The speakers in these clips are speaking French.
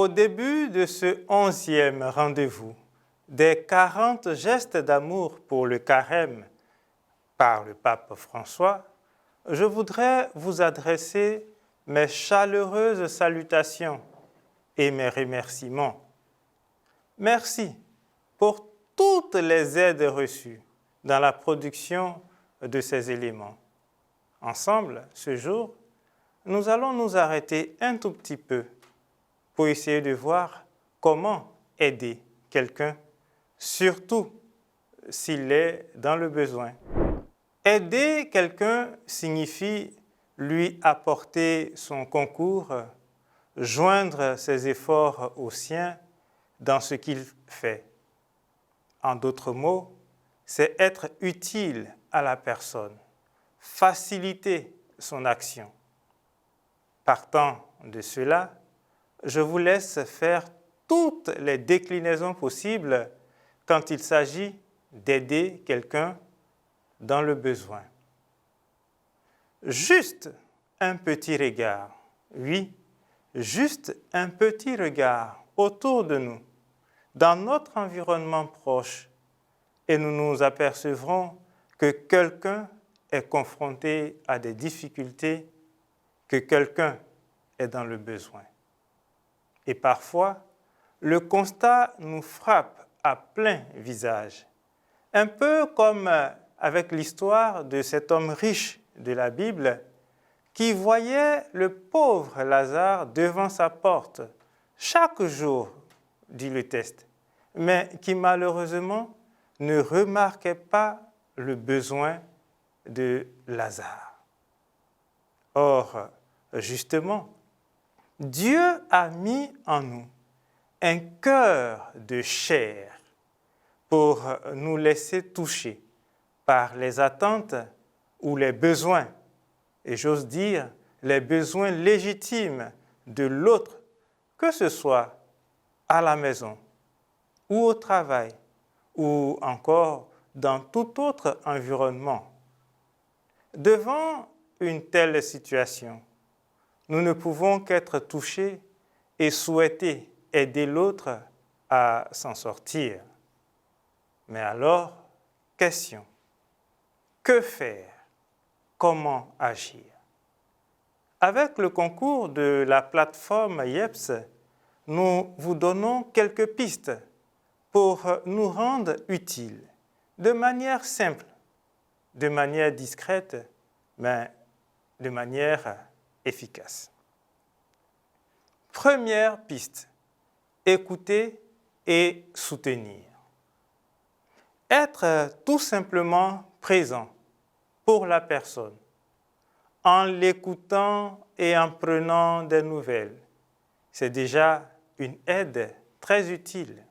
Au début de ce 11e rendez-vous des 40 gestes d'amour pour le carême par le pape François, je voudrais vous adresser mes chaleureuses salutations et mes remerciements. Merci pour toutes les aides reçues dans la production de ces éléments. Ensemble, ce jour, nous allons nous arrêter un tout petit peu pour essayer de voir comment aider quelqu'un, surtout s'il est dans le besoin. Aider quelqu'un signifie lui apporter son concours, joindre ses efforts aux siens dans ce qu'il fait. En d'autres mots, c'est être utile à la personne, faciliter son action. Partant de cela, je vous laisse faire toutes les déclinaisons possibles quand il s'agit d'aider quelqu'un dans le besoin. Juste un petit regard, oui, juste un petit regard autour de nous, dans notre environnement proche, et nous nous apercevrons que quelqu'un est confronté à des difficultés, que quelqu'un est dans le besoin. Et parfois, le constat nous frappe à plein visage, un peu comme avec l'histoire de cet homme riche de la Bible qui voyait le pauvre Lazare devant sa porte chaque jour, dit le texte, mais qui malheureusement ne remarquait pas le besoin de Lazare. Or, justement, Dieu a mis en nous un cœur de chair pour nous laisser toucher par les attentes ou les besoins, et j'ose dire les besoins légitimes de l'autre, que ce soit à la maison ou au travail ou encore dans tout autre environnement. Devant une telle situation, nous ne pouvons qu'être touchés et souhaiter aider l'autre à s'en sortir. Mais alors, question, que faire? Comment agir? Avec le concours de la plateforme IEPS, nous vous donnons quelques pistes pour nous rendre utiles, de manière simple, de manière discrète, mais de manière efficace. Première piste, écouter et soutenir. Être tout simplement présent pour la personne, en l'écoutant et en prenant des nouvelles, c'est déjà une aide très utile.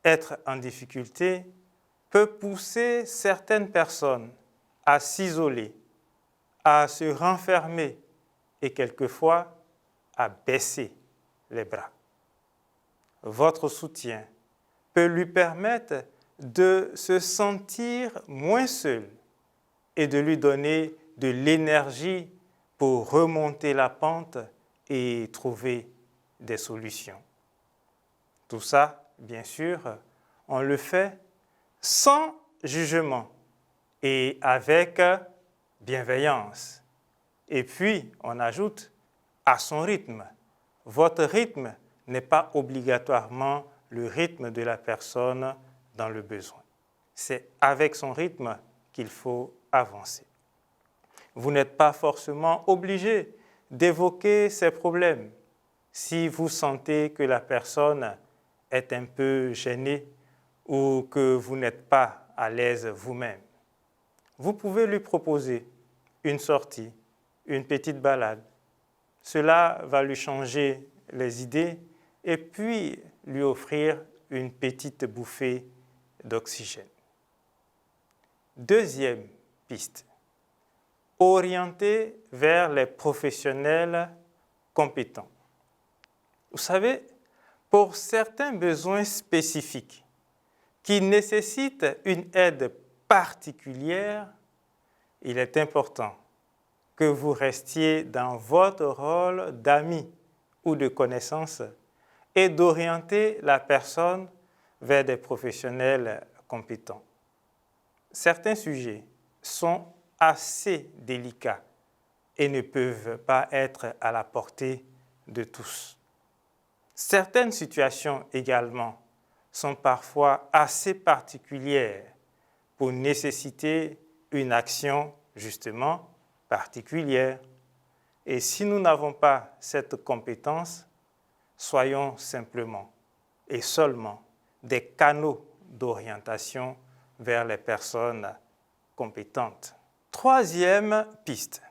Être en difficulté peut pousser certaines personnes à s'isoler, à se renfermer et quelquefois à baisser les bras. Votre soutien peut lui permettre de se sentir moins seul et de lui donner de l'énergie pour remonter la pente et trouver des solutions. Tout ça, bien sûr, on le fait sans jugement et avec bienveillance. Et puis, on ajoute à son rythme. Votre rythme n'est pas obligatoirement le rythme de la personne dans le besoin. C'est avec son rythme qu'il faut avancer. Vous n'êtes pas forcément obligé d'évoquer ces problèmes si vous sentez que la personne est un peu gênée ou que vous n'êtes pas à l'aise vous-même. Vous pouvez lui proposer une sortie, une petite balade. Cela va lui changer les idées et puis lui offrir une petite bouffée d'oxygène. Deuxième piste, orienter vers les professionnels compétents. Vous savez, pour certains besoins spécifiques qui nécessitent une aide particulière, il est important que vous restiez dans votre rôle d'ami ou de connaissances et d'orienter la personne vers des professionnels compétents. Certains sujets sont assez délicats et ne peuvent pas être à la portée de tous. Certaines situations également sont parfois assez particulières pour nécessiter une action justement particulière. Et si nous n'avons pas cette compétence, soyons simplement et seulement des canaux d'orientation vers les personnes compétentes. Troisième piste,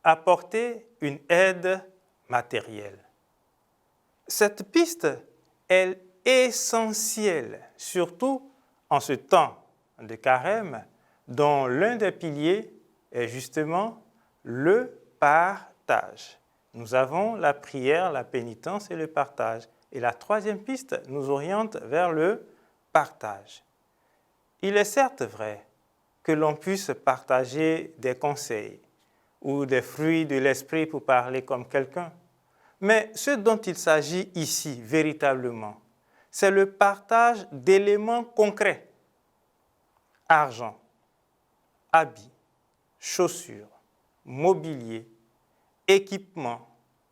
apporter une aide matérielle. Cette piste est essentielle, surtout en ce temps de carême, dont l'un des piliers est justement le partage. Nous avons la prière, la pénitence et le partage. Et la troisième piste nous oriente vers le partage. Il est certes vrai que l'on puisse partager des conseils ou des fruits de l'esprit pour parler comme quelqu'un. Mais ce dont il s'agit ici véritablement, c'est le partage d'éléments concrets. Argent, habits, chaussures, mobilier, équipements,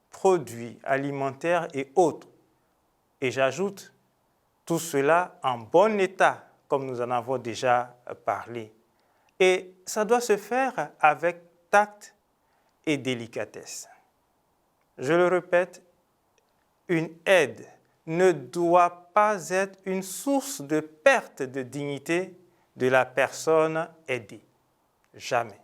produits alimentaires et autres. Et j'ajoute, tout cela en bon état, comme nous en avons déjà parlé. Et ça doit se faire avec tact et délicatesse. Je le répète, une aide ne doit pas être une source de perte de dignité de la personne aidée. Jamais.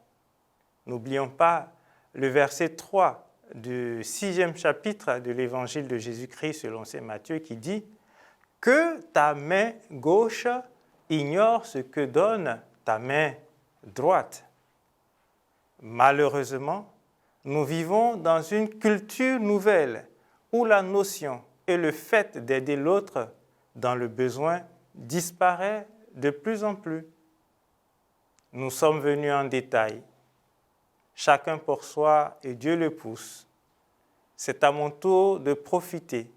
N'oublions pas le verset 3 du 6e chapitre de l'Évangile de Jésus-Christ selon saint Matthieu qui dit « Que ta main gauche ignore ce que donne ta main droite. » Malheureusement, nous vivons dans une culture nouvelle où la notion et le fait d'aider l'autre dans le besoin disparaît de plus en plus. Nous sommes venus en détail, chacun pour soi et Dieu le pousse. C'est à mon tour de profiter.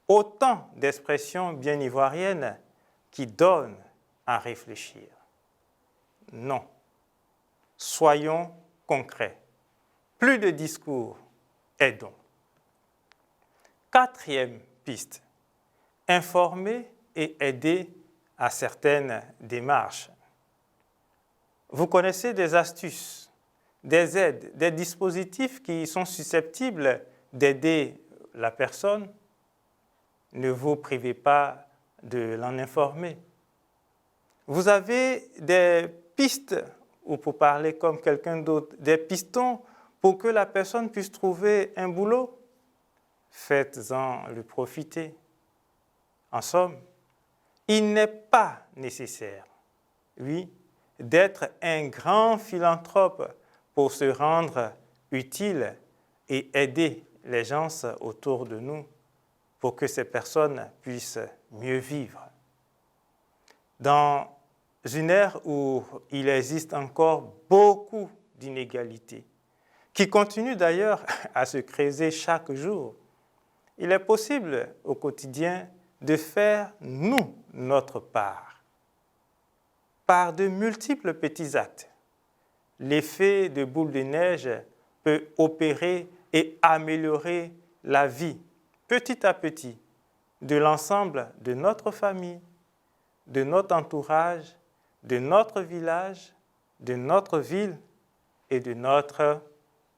Autant d'expressions bien ivoiriennes qui donnent à réfléchir. Non, soyons concrets. Plus de discours, aidons. Quatrième piste, informer et aider à certaines démarches. Vous connaissez des astuces, des aides, des dispositifs qui sont susceptibles d'aider la personne. Ne vous privez pas de l'en informer. Vous avez des pistes, ou pour parler comme quelqu'un d'autre, des pistons pour que la personne puisse trouver un boulot. Faites-en le profiter. En somme, il n'est pas nécessaire, oui, d'être un grand philanthrope pour se rendre utile et aider les gens autour de nous pour que ces personnes puissent mieux vivre. Dans une ère où il existe encore beaucoup d'inégalités, qui continuent d'ailleurs à se creuser chaque jour, il est possible au quotidien de faire, nous, notre part, par de multiples petits actes. L'effet de boule de neige peut opérer et améliorer la vie, petit à petit, de l'ensemble de notre famille, de notre entourage, de notre village, de notre ville et de notre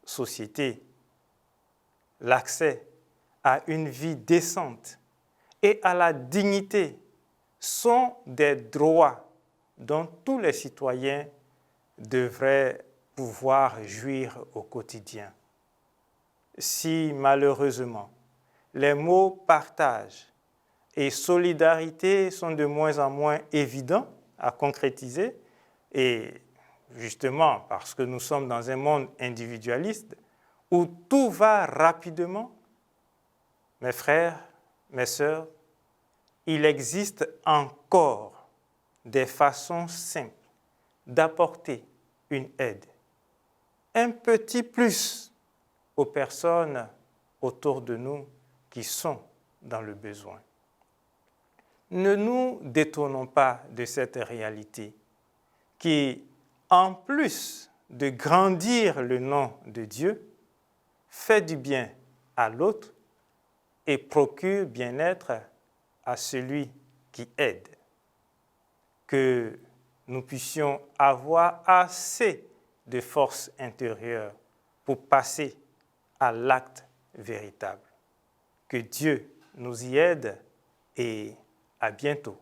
société. L'accès à une vie décente et à la dignité sont des droits dont tous les citoyens devraient pouvoir jouir au quotidien. Si malheureusement les mots partage et solidarité sont de moins en moins évidents à concrétiser, et justement parce que nous sommes dans un monde individualiste où tout va rapidement, mes frères, mes sœurs, il existe encore des façons simples d'apporter une aide, un petit plus aux personnes autour de nous qui sont dans le besoin. Ne nous détournons pas de cette réalité qui, en plus de grandir le nom de Dieu, fait du bien à l'autre et procure bien-être à celui qui aide. Que nous puissions avoir assez de force intérieure pour passer à l'acte véritable. Que Dieu nous y aide et à bientôt.